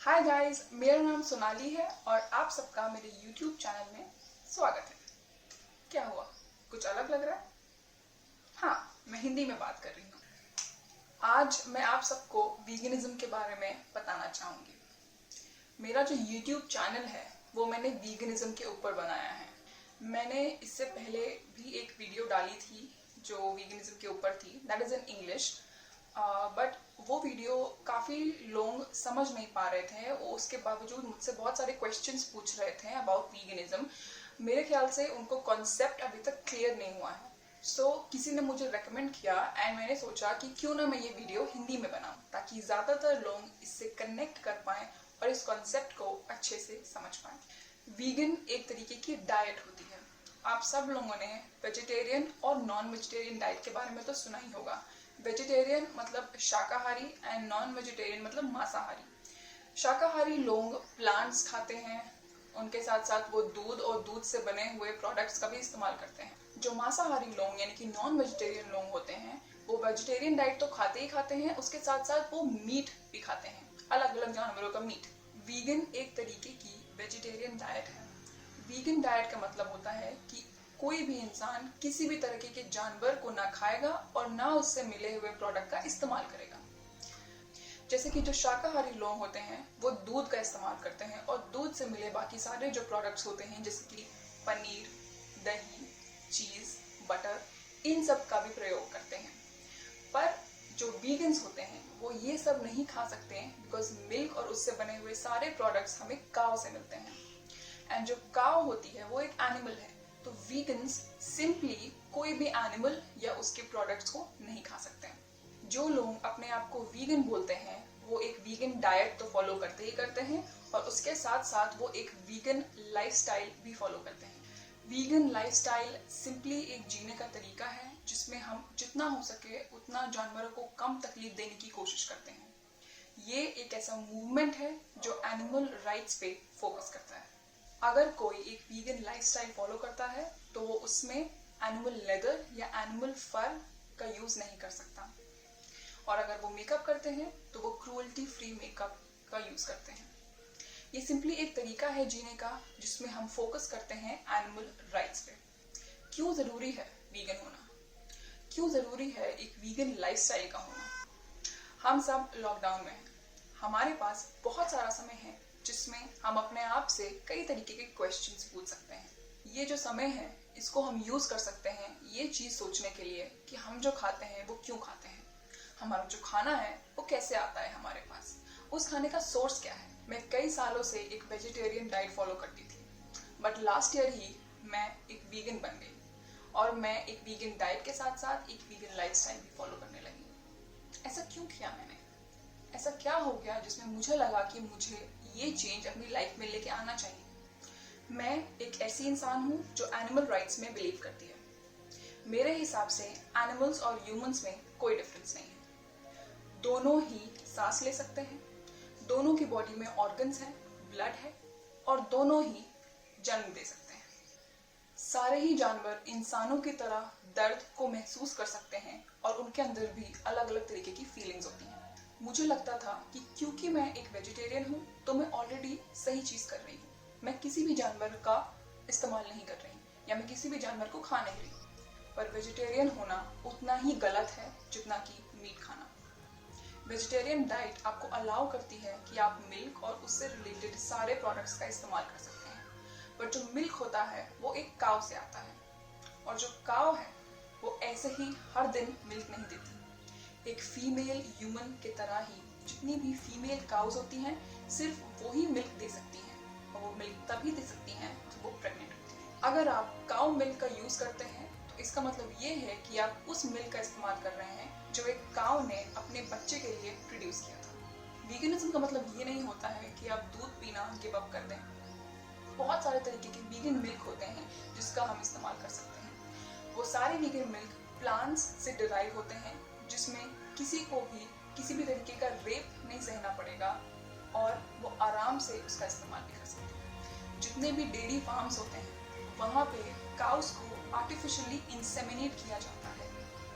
Hi guys, मेरा नाम सोनाली है और आप सबका मेरे YouTube चैनल में स्वागत है। क्या हुआ, कुछ अलग लग रहा है? हाँ, मैं हिंदी में बात कर रही हूँ। आज मैं आप सबको वीगनिज्म के बारे में बताना चाहूँगी। मेरा जो YouTube चैनल है वो मैंने वीगनिज्म के ऊपर बनाया है। मैंने इससे पहले भी एक वीडियो डाली थी जो वीगनिज्म के ऊपर थी, that is in English, but वो वीडियो काफ़ी लोग समझ नहीं पा रहे थे। उसके बावजूद मुझसे बहुत सारे क्वेश्चंस पूछ रहे थे अबाउट वीगनिज्म। मेरे ख्याल से उनको कॉन्सेप्ट अभी तक क्लियर नहीं हुआ है। सो किसी ने मुझे रेकमेंड किया एंड मैंने सोचा कि क्यों ना मैं ये वीडियो हिंदी में बनाऊं ताकि ज़्यादातर लोग इससे कनेक्ट कर पाएँ और इस कॉन्सेप्ट को अच्छे से समझ पाएँ। वीगन एक तरीके की डाइट होती है। आप सब लोगों ने वेजिटेरियन और नॉन वेजिटेरियन डाइट के बारे में तो सुना ही होगा। वेजिटेरियन मतलब शाकाहारी एंड नॉन वेजिटेरियन मतलब मांसाहारी। शाकाहारी लोग प्लांट्स खाते हैं, उनके साथ साथ वो दूध और दूध से बने हुए प्रोडक्ट्स का भी इस्तेमाल करते हैं। जो मांसाहारी लोग यानी कि नॉन वेजिटेरियन लोग होते हैं वो वेजिटेरियन डाइट तो खाते ही खाते हैं, उसके साथ साथ वो मीट भी खाते हैं, अलग अलग जानवरों का मीट। वीगन एक तरीके की वेजिटेरियन डाइट है। वीगन डाइट का मतलब होता है कि कोई भी इंसान किसी भी तरह के जानवर को ना खाएगा और ना उससे मिले हुए प्रोडक्ट का इस्तेमाल करेगा। जैसे कि जो शाकाहारी लोग होते हैं वो दूध का इस्तेमाल करते हैं और दूध से मिले बाकी सारे जो प्रोडक्ट्स होते हैं जैसे कि पनीर, दही, चीज़, बटर, इन सब का भी प्रयोग करते हैं। पर जो वीगन्स होते हैं वो ये सब नहीं खा सकते हैं बिकॉज मिल्क और उससे बने हुए सारे प्रोडक्ट्स हमें काव से मिलते हैं एंड जो काव होती है वो एक एनिमल है। तो वीगन्स सिंपली कोई भी एनिमल या उसके प्रोडक्ट्स को नहीं खा सकते हैं। जो लोग अपने आप को वीगन बोलते हैं वो एक वीगन डाइट तो फॉलो करते ही करते हैं और उसके साथ साथ वो एक वीगन लाइफस्टाइल भी फॉलो करते हैं। वीगन लाइफस्टाइल सिंपली एक जीने का तरीका है जिसमें हम जितना हो सके उतना जानवरों को कम तकलीफ देने की कोशिश करते हैं। ये एक ऐसा मूवमेंट है जो एनिमल राइट्स पे फोकस करता है। अगर कोई एक वीगन लाइफस्टाइल फॉलो करता है तो वो उसमें एनिमल लेदर या एनिमल फर का यूज नहीं कर सकता, और अगर वो मेकअप करते हैं तो वो क्रूअल्टी फ्री मेकअप का यूज करते हैं। ये सिंपली एक तरीका है जीने का जिसमें हम फोकस करते हैं एनिमल राइट्स पे। क्यों जरूरी है वीगन होना? क्यों जरूरी है एक वीगन लाइफस्टाइल का होना? हम सब लॉकडाउन में हैं, हमारे पास बहुत सारा समय है जिसमें हम अपने आप से कई तरीके के क्वेश्चंस पूछ सकते हैं। ये जो समय है इसको हम यूज कर सकते हैं ये चीज सोचने के लिए कि हम जो खाते हैं वो क्यों खाते हैं, हमारा जो खाना है वो कैसे आता है हमारे पास, उस खाने का सोर्स क्या है। मैं कई सालों से एक वेजिटेरियन डाइट फॉलो करती थी बट लास्ट ईयर ही मैं एक वीगन बन गई और मैं एक वीगन डाइट के साथ साथ एक वीगन लाइफस्टाइल भी फॉलो करने लगी। ऐसा क्यों किया मैंने? ऐसा क्या हो गया जिसमें मुझे लगा कि मुझे ये चेंज अपनी लाइफ में लेके आना चाहिए? मैं एक ऐसी इंसान हूँ जो एनिमल राइट्स में बिलीव करती है। मेरे हिसाब से एनिमल्स और ह्यूमंस में कोई डिफरेंस नहीं है। दोनों ही सांस ले सकते हैं, दोनों की बॉडी में ऑर्गन्स हैं, ब्लड है और दोनों ही जन्म दे सकते हैं। सारे ही जानवर इंसानों की तरह दर्द को महसूस कर सकते हैं और उनके अंदर भी अलग अलग तरीके की फीलिंग्स होती हैं। मुझे लगता था कि क्योंकि मैं एक वेजिटेरियन हूँ तो मैं ऑलरेडी सही चीज़ कर रही हूँ, मैं किसी भी जानवर का इस्तेमाल नहीं कर रही या मैं किसी भी जानवर को खा नहीं रही। पर वेजिटेरियन होना उतना ही गलत है जितना कि मीट खाना। वेजिटेरियन डाइट आपको अलाउ करती है कि आप मिल्क और उससे रिलेटेड सारे प्रोडक्ट्स का इस्तेमाल कर सकते हैं, बट जो मिल्क होता है वो एक काव से आता है और जो काव है वो ऐसे ही हर दिन मिल्क नहीं देती। एक फीमेल ह्यूमन के तरह ही जितनी भी फीमेल काउज होती हैं सिर्फ वो ही मिल्क दे सकती हैं और वो मिल्क तभी दे सकती हैं जब वो प्रेग्नेंट होती हैं। अगर आप काउ मिल्क का यूज करते हैं तो इसका मतलब ये है कि आप उस मिल्क का इस्तेमाल कर रहे हैं जो एक काउ ने अपने बच्चे के लिए प्रोड्यूस किया था। वीगनिज्म का मतलब ये नहीं होता है कि आप दूध पीना गिव अप कर दें। बहुत सारे तरीके के वीगन मिल्क होते हैं जिसका हम इस्तेमाल कर सकते हैं। वो सारे वीगन मिल्क प्लांट्स से डिराइव होते हैं जिसमें किसी को भी किसी भी तरीके का रेप नहीं सहना पड़ेगा और वो आराम से उसका इस्तेमाल भी कर सकते हैं। जितने भी डेयरी फार्म्स होते हैं वहाँ पे काउस को आर्टिफिशियली इंसेमिनेट किया जाता है,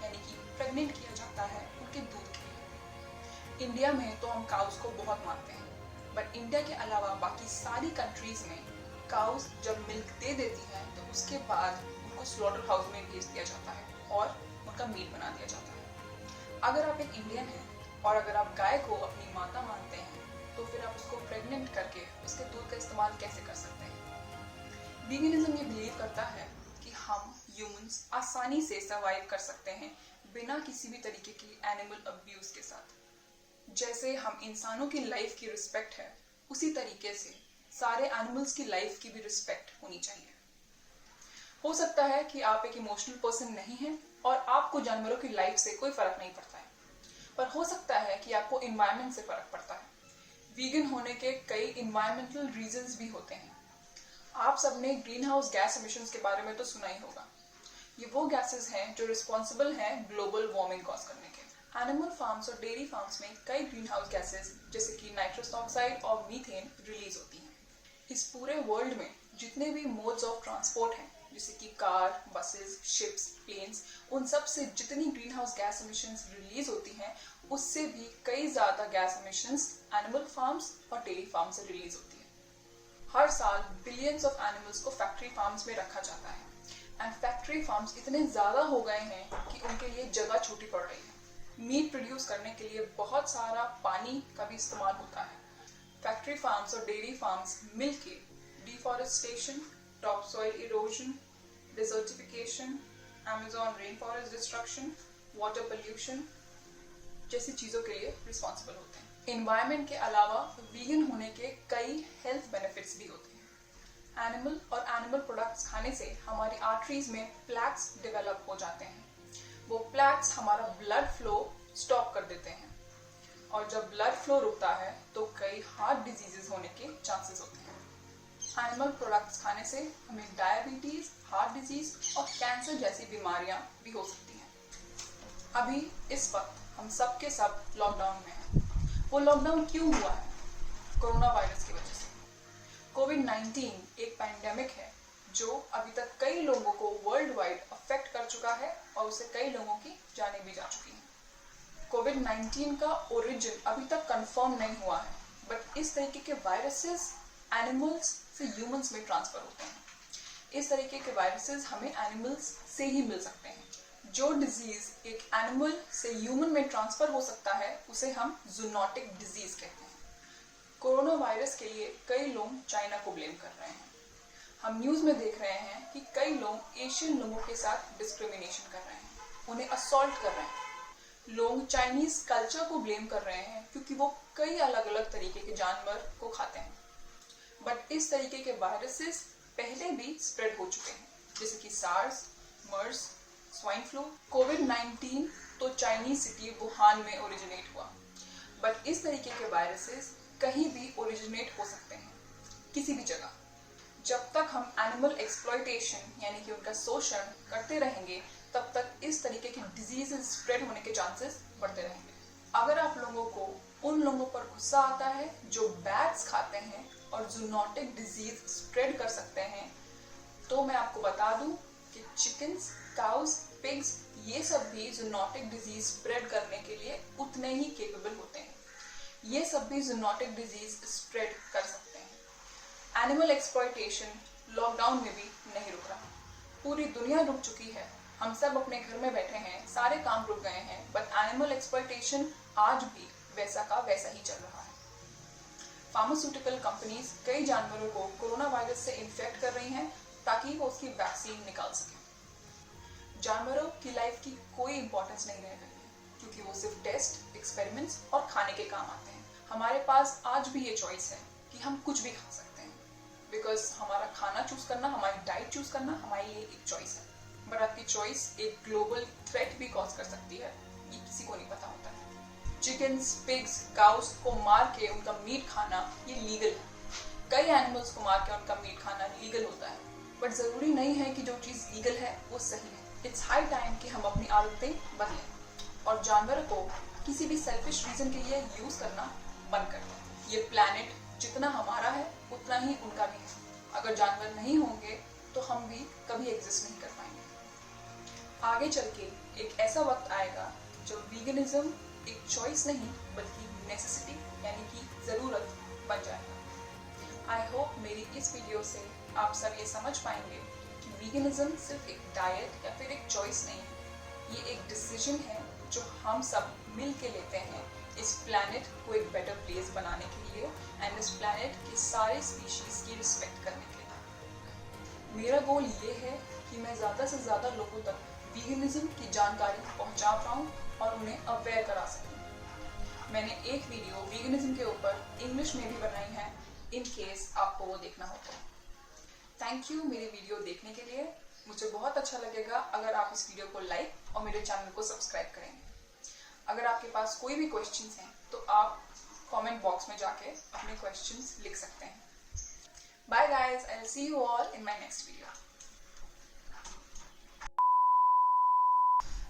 यानी कि प्रेग्नेंट किया जाता है उनके दूध के लिए। इंडिया में तो हम काउस को बहुत मानते हैं बट इंडिया के अलावा बाकी सारी कंट्रीज में काउस जब मिल्क दे देती हैं तो उसके बाद उनको स्लॉटर हाउस में भेज दिया जाता है और उनका मीट बना दिया जाता है। अगर आप एक इंडियन हैं और अगर आप गाय को अपनी माता मानते हैं तो फिर आप उसको प्रेग्नेंट करके उसके दूध का इस्तेमाल कैसे कर सकते हैं? वीगनिज्म ये बिलीव करता है कि हम ह्यूमंस आसानी से सर्वाइव कर सकते हैं बिना किसी भी तरीके की एनिमल अब्यूज के साथ। जैसे हम इंसानों की लाइफ की रिस्पेक्ट है, उसी तरीके से सारे एनिमल्स की लाइफ की भी रिस्पेक्ट होनी चाहिए। हो सकता है कि आप एक इमोशनल पर्सन नहीं हैं और आपको जानवरों की लाइफ से कोई फर्क नहीं पड़ता है, पर हो सकता है कि आपको इन्वायरमेंट से फर्क पड़ता है। वीगन होने के कई इन्वायरमेंटल रीजंस भी होते हैं। आप सबने ग्रीन हाउस गैस एमिशंस के बारे में तो सुना ही होगा। ये वो गैसेस हैं जो रिस्पॉन्सिबल हैं ग्लोबल वार्मिंग कॉज करने के। एनिमल फार्म्स और डेयरी फार्म्स में कई ग्रीन हाउस गैसेस जैसे कि नाइट्रस ऑक्साइड और मीथेन रिलीज होती हैं। इस पूरे वर्ल्ड में जितने भी मोड्स ऑफ ट्रांसपोर्ट हैं जैसे कि कार, बसेस, शिप्स, प्लेन्स, उन सब से जितनी green house gas emissions release होती हैं उससे भी कई ज्यादा गैस एमिशंस एनिमल फार्म्स और डेयरी फार्म से रिलीज होती है। हर साल बिलियंस ऑफ एनिमल्स को फैक्ट्री फार्म्स में रखा जाता है एंड फैक्ट्री फार्म्स इतने ज्यादा हो गए हैं कि उनके लिए जगह छोटी पड़ रही है। मीट प्रोड्यूस करने के लिए बहुत सारा पानी का भी इस्तेमाल होता है। फैक्ट्री फार्म्स और डेयरी फार्म्स मिलके deforestation, top soil erosion, desertification, Amazon rain forest destruction, water pollution जैसी चीजों के लिए रिस्पॉन्सिबल होते हैं। एनवायरनमेंट के अलावा वीगन होने के कई हेल्थ बेनिफिट्स भी होते हैं। एनिमल और एनिमल प्रोडक्ट्स खाने से हमारी आर्टरीज में प्लैक्स डेवलप हो जाते हैं। वो प्लैक्स हमारा ब्लड फ्लो स्टॉप कर देते हैं और जब ब्लड फ्लो रुकता है तो कई हार्ट डिजीजेस होने के चांसेस होते हैं। एनिमल प्रोडक्ट्स खाने से हमें डायबिटीज, हार्ट डिजीज और कैंसर जैसी बीमारियां भी हो सकती हैं। अभी इस वक्त हम सब के सब लॉकडाउन में हैं। वो लॉकडाउन क्यों हुआ है? कोरोना वायरस की वजह से। कोविड-19 एक पैंडेमिक है जो अभी तक कई लोगों को वर्ल्ड वाइड अफेक्ट कर चुका है और उससे कई लोगों की जानें भी जा चुकी हैं। कोविड-19 का ओरिजिन अभी तक कंफर्म नहीं हुआ है, बट इस तरीके के वायरसेस एनिमल्स से ह्यूमंस में ट्रांसफर होते हैं। इस तरीके के वायरसेस हमें एनिमल्स से ही मिल सकते हैं। जो डिजीज एक एनिमल से ह्यूमन में ट्रांसफर हो सकता है उसे हम जूनोटिक डिजीज कहते हैं। कोरोना वायरस के लिए कई लोग चाइना को ब्लेम कर रहे हैं। हम न्यूज में देख रहे हैं कि कई लोग एशियन लोगों के साथ डिस्क्रिमिनेशन कर रहे हैं, उन्हें असॉल्ट कर रहे हैं। लोग चाइनीज कल्चर को ब्लेम कर रहे हैं क्योंकि वो कई अलग अलग तरीके के जानवर को खाते हैं। बट इस तरीके के वायरसेस पहले भी स्प्रेड हो चुके हैं जैसे कि सार्स, मर्स, स्वाइन फ्लू। कोविड-19 तो चाइनीज सिटी वुहान में ओरिजिनेट हुआ, बट इस तरीके के वायरसेस कहीं भी ओरिजिनेट हो सकते हैं, किसी भी जगह। जब तक हम एनिमल एक्सप्लॉयटेशन यानी कि उनका शोषण करते रहेंगे तब तक इस तरीके की डिजीजेस स्प्रेड होने के चांसेस बढ़ते रहेंगे। अगर आप लोगों को उन लोगों पर गुस्सा आता है जो बैट्स खाते हैं और जूनोटिक डिजीज स्प्रेड कर सकते हैं, तो मैं आपको बता दूं कि चिकन्स, काउस, पिग्स ये सब भी जूनोटिक डिजीज स्प्रेड करने के लिए उतने ही केपेबल होते हैं। ये सब भी जूनोटिक डिजीज स्प्रेड कर सकते हैं। एनिमल एक्सप्लॉयटेशन लॉकडाउन में भी नहीं रुक रहा। पूरी दुनिया रुक चुकी है। हम सब अपने घर में बैठे हैं, सारे काम रुक गए हैं, बट एनिमल एक्सप्लॉयटेशन आज भी वैसा का वैसा ही चल रहा है। फार्मास्यूटिकल कंपनीज कई जानवरों को कोरोना वायरस से इन्फेक्ट कर रही हैं ताकि वो उसकी वैक्सीन निकाल सकें। जानवरों की लाइफ की कोई इंपॉर्टेंस नहीं रह गई है क्योंकि वो सिर्फ टेस्ट, एक्सपेरिमेंट्स और खाने के काम आते हैं। हमारे पास आज भी ये चॉइस है कि हम कुछ भी खा सकते हैं, बिकॉज हमारा खाना चूज करना, हमारी डाइट चूज करना हमारे लिए एक चॉइस है। बट आपकी चॉइस एक ग्लोबल थ्रेट भी कॉज कर सकती है, ये किसी को नहीं पता होता है। चिकन्स, पिग्स, काउस को मार के उनका मीट खाना ये लीगल है। कई एनिमल्स को मार के उनका मीट खाना लीगल होता है, बट जरूरी नहीं है कि जो चीज लीगल है वो सही है। इट्स हाई टाइम कि हम अपनी आदतें बदलें और जानवर को किसी भी सेल्फिश रीजन के लिए यूज करना बंद कर दें। ये प्लैनेट जितना हमारा है उतना ही उनका भी है। अगर जानवर नहीं होंगे तो हम भी कभी एग्जिस्ट नहीं कर पाएंगे। आगे चल के एक ऐसा वक्त आएगा जब वीगनिज्म एक चॉइस नहीं बल्कि नेसेसिटी यानी कि जरूरत बन जाएगा। आई होप मेरी इस वीडियो से आप सब ये समझ पाएंगे कि वीगनिज्म सिर्फ एक डाइट या फिर एक चॉइस नहीं है, ये एक डिसीजन है जो हम सब मिल के लेते हैं इस प्लैनेट को एक बेटर प्लेस बनाने के लिए एंड इस प्लैनेट की सारे स्पीशीज की रिस्पेक्ट करने के लिए। मेरा गोल ये है कि मैं ज़्यादा से ज़्यादा लोगों तक वीगनिज्म की जानकारी पहुंचा पाऊँ और उन्हें अवेयर करा सकूँ। मैंने एक वीडियो वीगनिज्म के ऊपर इंग्लिश में भी बनाई है, इन केस आपको वो देखना हो तो। थैंक यू मेरी वीडियो देखने के लिए। मुझे बहुत अच्छा लगेगा अगर आप इस वीडियो को लाइक और मेरे चैनल को सब्सक्राइब करेंगे। अगर आपके पास कोई भी क्वेश्चंस हैं तो आप कमेंट बॉक्स में जाके अपने क्वेश्चंस लिख सकते हैं। Bye guys, I will see you all in my next video.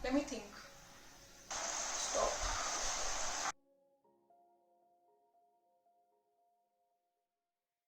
Let me think.